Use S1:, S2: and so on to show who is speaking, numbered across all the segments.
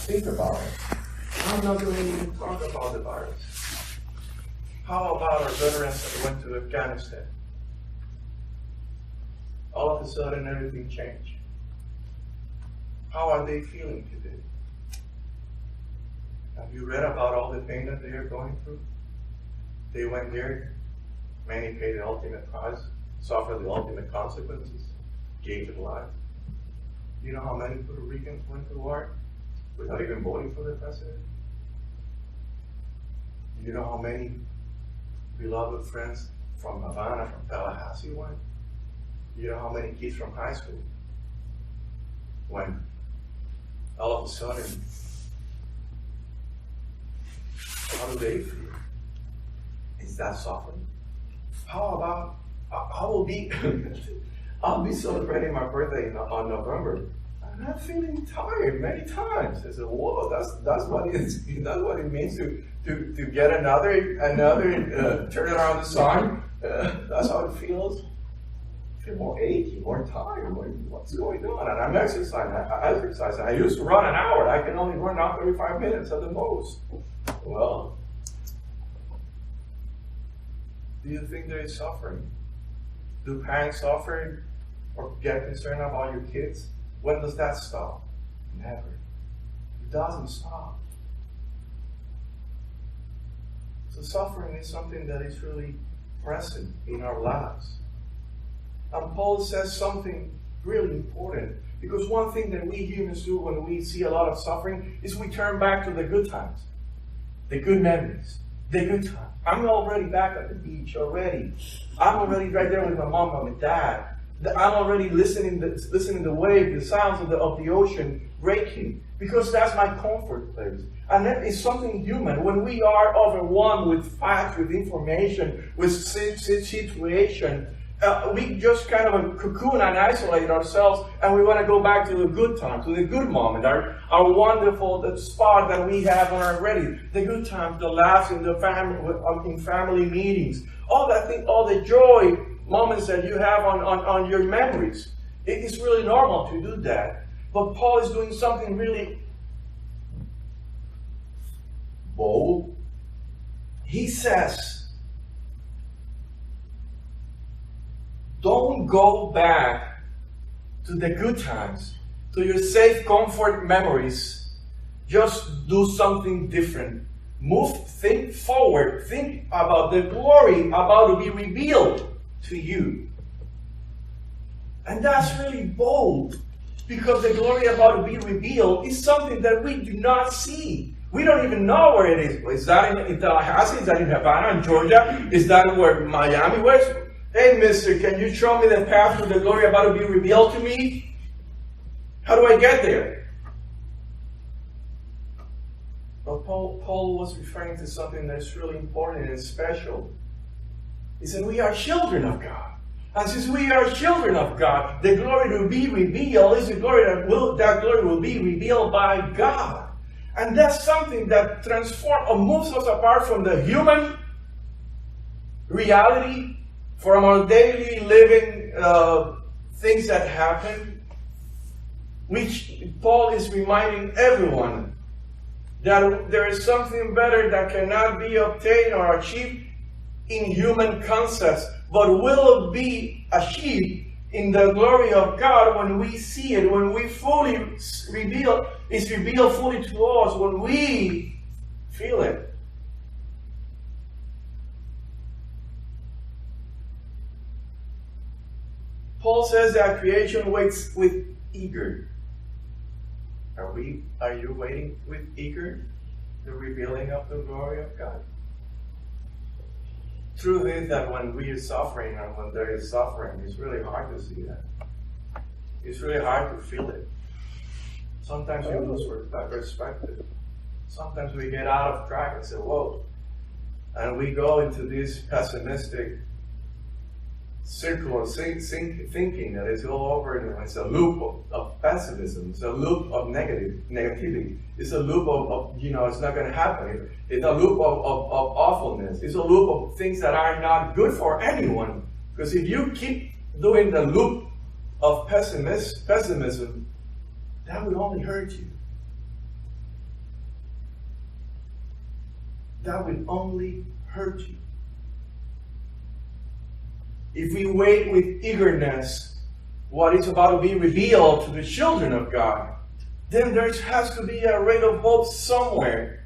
S1: Think about it. I'm not going to even talk about the virus. How about our veterans that went to Afghanistan? All of a sudden, everything changed. How are they feeling today? Have you read about all the pain that they are going through? They went there, many paid the ultimate price, suffered the ultimate consequences, gave their lives. You know how many Puerto Ricans went to war without even voting for the president? You know how many beloved friends from Havana, from Tallahassee went? You know how many kids from high school went? All of a sudden, how do they feel? Is that suffering? How about, I'll be celebrating my birthday on November. And I'm feeling tired many times. I said, whoa, that's what it means to get another turn around the sun. That's how it feels. I feel more achy, more tired. What's going on? And I'm exercising. I used to run an hour. I can only run now 35 minutes at the most. Well, do you think there is suffering? Do parents suffer or get concerned about your kids? When does that stop? Never. It doesn't stop. So suffering is something that is really present in our lives. And Paul says something really important, because one thing that we humans do when we see a lot of suffering is we turn back to the good times, the good memories, the good times. I'm already back at the beach already. I'm already right there with my mom and dad. I'm already listening to the wave, the sounds of the ocean breaking, because that's my comfort place. And that is something human. When we are overwhelmed with facts, with information, with situation, we just kind of cocoon and isolate ourselves, and we want to go back to the good times, to the good moment, our wonderful spot that we have on our ready, the good times, the laughs in the family meetings, all that thing, all the joy moments that you have on your memories. It is really normal to do that. But Paul is doing something really bold. He says, don't go back to the good times, to your safe comfort memories. Just do something different. Think forward. Think about the glory about to be revealed to you. And that's really bold, because the glory about to be revealed is something that we do not see. We don't even know where it is. Is that in Tallahassee? Is that in Havana, in Georgia? Is that where Miami was? Hey, mister, can you show me the path to the glory about to be revealed to me? How do I get there? Well, Paul was referring to something that's really important and special. He said, we are children of God. And since we are children of God, the glory to be revealed is the glory that glory will be revealed by God. And that's something that transforms or moves us apart from the human reality, from our daily living things that happen, which Paul is reminding everyone that there is something better that cannot be obtained or achieved in human concepts, but will be achieved in the glory of God when we see it, when we fully reveal, it's revealed fully to us, when we feel it. Paul says that creation waits with eager. Are you waiting with eager the revealing of the glory of God? Truth is that when we are suffering and when there is suffering, it's really hard to see that. It's really hard to feel it. Sometimes we lose perspective. Sometimes we get out of track and say, whoa. And we go into this pessimistic circle of thinking that is all over, and it's a loop of pessimism. It's a loop of negativity. It's a loop of it's not going to happen. It's a loop of awfulness. It's a loop of things that are not good for anyone. Because if you keep doing the loop of pessimism, that will only hurt you. that will only hurt you. If we wait with eagerness what is about to be revealed to the children of God, then there has to be a ray of hope somewhere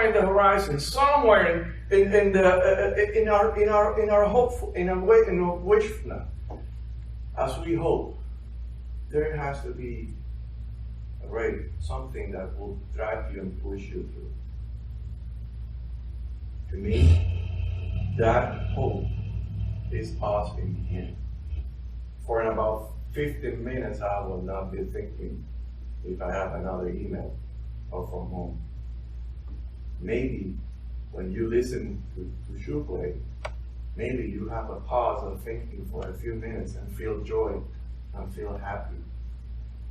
S1: in the horizon, somewhere in our hope, in our wishfulness. As we hope, there has to be a ray, something that will drive you and push you through. To me, that hope is us in Him. For in about 15 minutes, I will not be thinking if I have another email or from home. Maybe when you listen to Shoe Play, maybe you have a pause of thinking for a few minutes and feel joy and feel happy.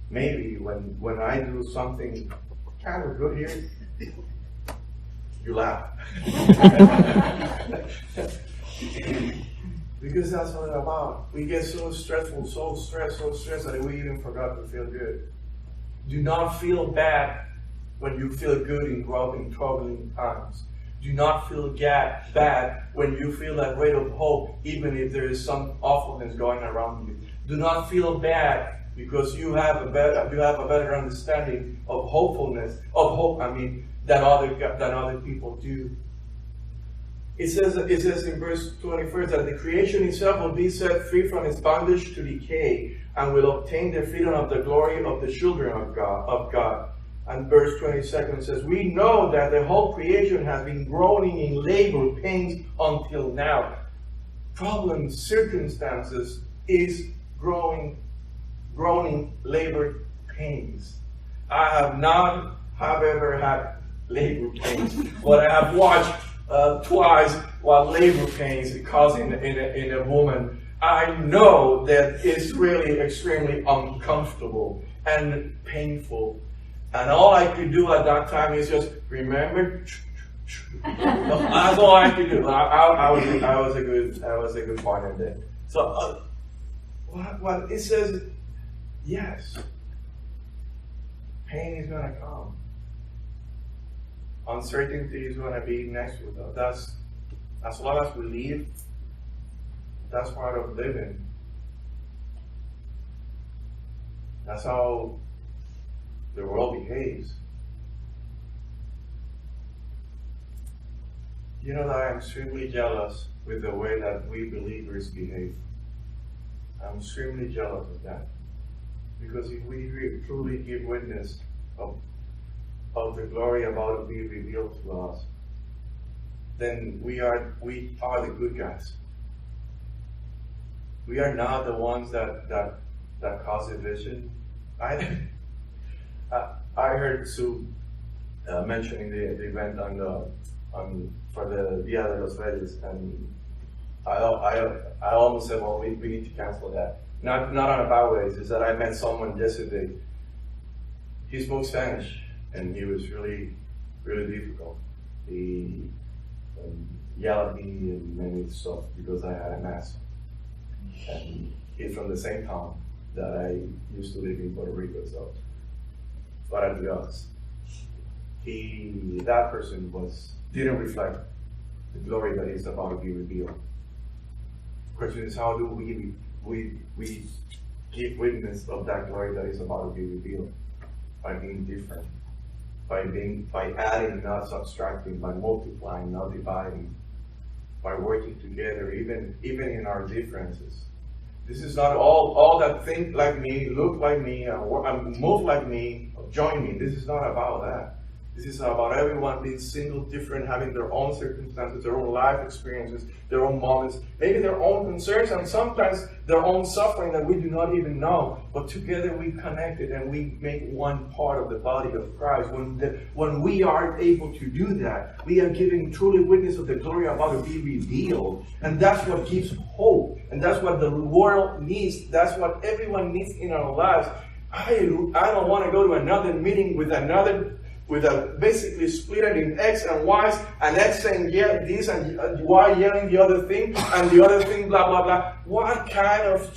S1: Maybe when I do something kind of good here, you laugh. Because that's what it's about. We get so stressed that we even forgot to feel good. Do not feel bad when you feel good in troubling times. Do not feel bad when you feel that ray of hope, even if there is some awfulness going around you. Do not feel bad because you have a better understanding of than other people do. It says in verse 21 that the creation itself will be set free from its bondage to decay and will obtain the freedom of the glory of the children of God. And verse 22 says, we know that the whole creation has been groaning in labor pains until now. Problems, circumstances is groaning labor pains. I have not ever had labor pains, but I have watched twice what labor pains cause in a woman. I know that it's really extremely uncomfortable and painful. And all I could do at that time is just remember. That's all I could do. I was a good partner there. So what it says, yes, pain is gonna come. Uncertainty is gonna be next with us. That's as long as we live. That's part of living. That's how the world behaves. You know that I am extremely jealous with the way that we believers behave. I'm extremely jealous of that. Because if we truly give witness of the glory about to be revealed to us, then we are the good guys. We are not the ones that cause division. I heard Sue mentioning the event for the Dia de los Reyes, and I almost said, well, we need to cancel that. Not on a bad way. It's just that I met someone yesterday. He spoke Spanish, and he was really, really difficult. He yelled at me and many stuff because I had a mask. And he's from the same town that I used to live in Puerto Rico, so. But I'll be honest, that person didn't reflect the glory that is about to be revealed. The question is, how do we give witness of that glory that is about to be revealed? By being different, by adding, not subtracting, by multiplying, not dividing, by working together, even in our differences. This is not all that think like me, look like me, move like me, join me. This is not about that. This is about everyone being single, different, having their own circumstances, their own life experiences, their own moments, maybe their own concerns, and sometimes their own suffering that we do not even know. But together we connected and we make one part of the body of Christ. When we are able to do that, we are giving truly witness of the glory about to be revealed. And that's what gives hope. And that's what the world needs. That's what everyone needs in our lives. I don't want to go to another meeting with basically split it in X and Y's, and X saying yeah this and Y yelling the other thing, and the other thing blah blah blah. What kind of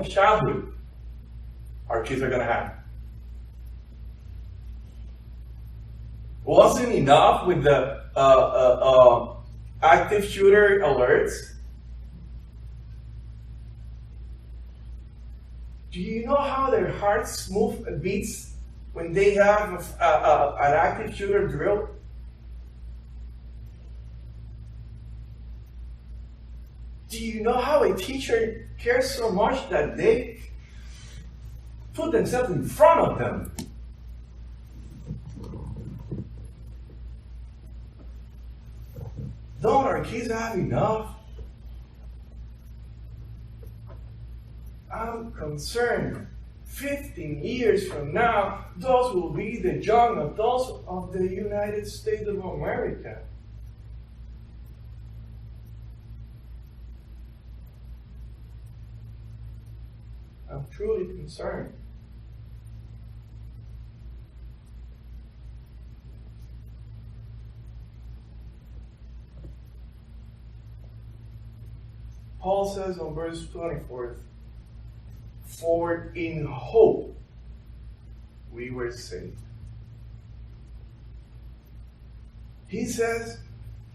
S1: childhood our kids are gonna have? Wasn't enough with the active shooter alerts? Do you know how their hearts beats when they have an active shooter drill? Do you know how a teacher cares so much that they put themselves in front of them? Don't our kids have enough? I'm concerned 15 years from now, those will be the young adults of the United States of America. I'm truly concerned. Paul says on verse 24, for in hope we were saved. He says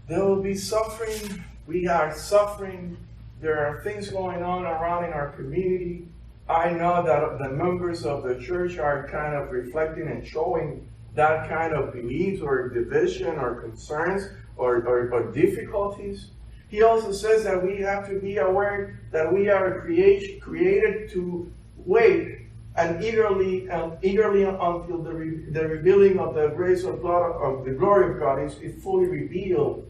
S1: there will be suffering. We are suffering. There are things going on around in our community. I know that the members of the church are kind of reflecting and showing that kind of beliefs or division or concerns or difficulties. He also says that we have to be aware that we are created to wait and eagerly until the revealing of the grace of God, of the glory of God is fully revealed.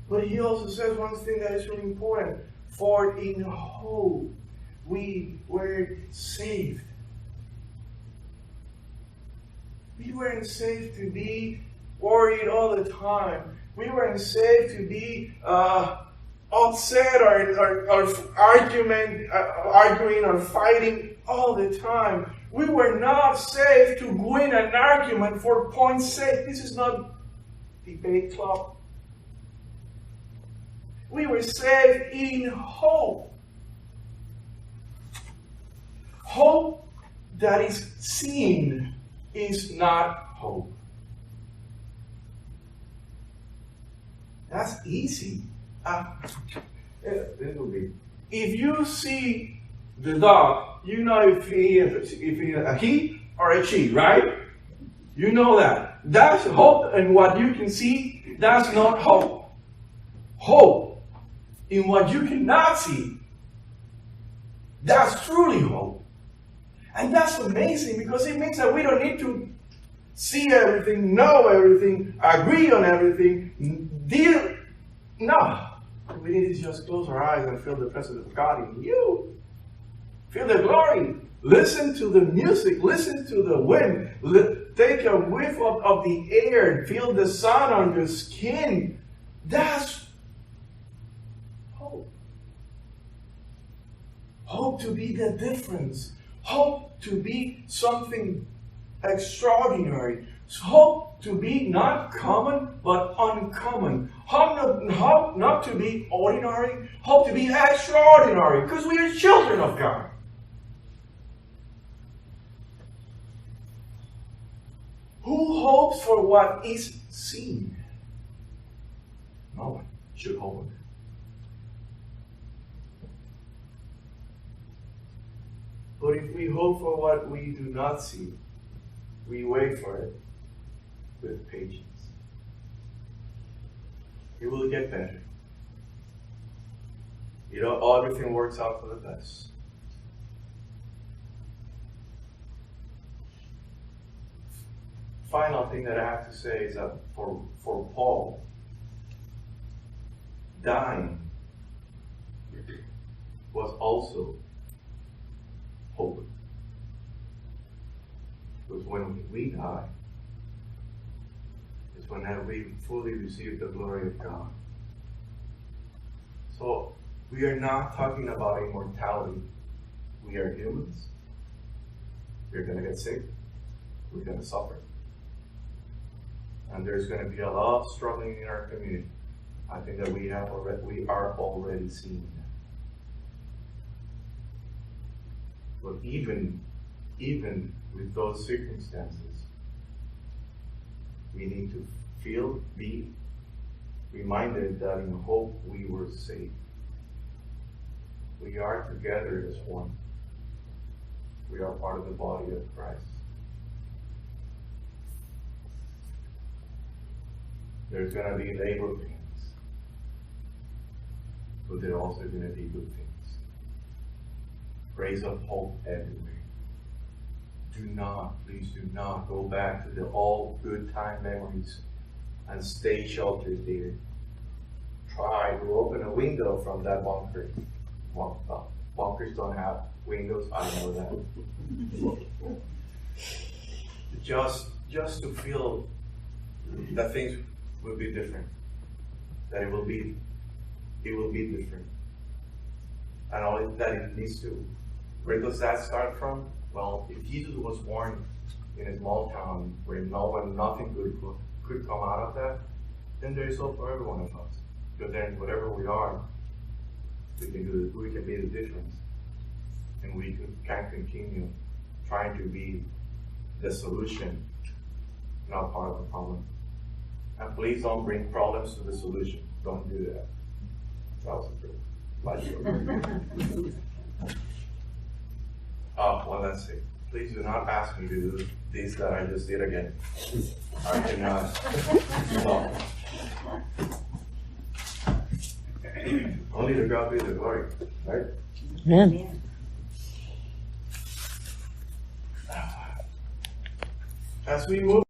S1: But he also says one thing that is really important. For in hope we were saved. We weren't saved to be worried all the time. We weren't saved to be upset or arguing or fighting all the time. We were not saved to win an argument for point's sake. This is not debate club. We were saved in hope. Hope that is seen is not hope. That's easy. If you see the dog, you know if he is a he or a she, right? You know that. That's hope, and what you can see, that's not hope. Hope in what you cannot see, that's truly hope. And that's amazing because it means that we don't need to see everything, know everything, agree on everything, deal. No. We need to just close our eyes and feel the presence of God in you. Feel the glory. Listen to the music. Listen to the wind. Take a whiff of the air. Feel the sun on your skin. That's hope. Hope to be the difference. Hope to be something extraordinary. Hope to be not common, but uncommon. Hope not to be ordinary. Hope to be extraordinary, because we are children of God. Who hopes for what is seen? No one should hope. But if we hope for what we do not see, we wait for it with patience. It will get better. You know, everything works out for the best. Final thing that I have to say is that for Paul, dying was also hope. Because when we die, is when we fully receive the glory of God. So we are not talking about immortality. We are humans. We're going to get sick. We're going to suffer. And there's going to be a lot of struggling in our community. I think that we are already seeing that. But even with those circumstances, we need to be reminded that in hope we were saved. We are together as one. We are part of the body of Christ. There's going to be labor pains, but there are also going to be good things. Praise of hope everywhere. Please do not go back to the old good time memories and stay sheltered there. Try to open a window from that bunker. Well, bunkers don't have windows, I know that. Just to feel that things will be different. That it will be different. And all that it needs to. Where does that start from? Well, if Jesus was born in a small town where nothing good could come out of that, then there is hope for every one of us. Because then whatever we are, we can be the difference. And we can continue trying to be the solution, not part of the problem. And please don't bring problems to the solution. Don't do that. That was a joke. Well, let's see. Please do not ask me to do this that I just did again. I cannot. No. Only to God be the glory, right?
S2: Amen.
S1: As we move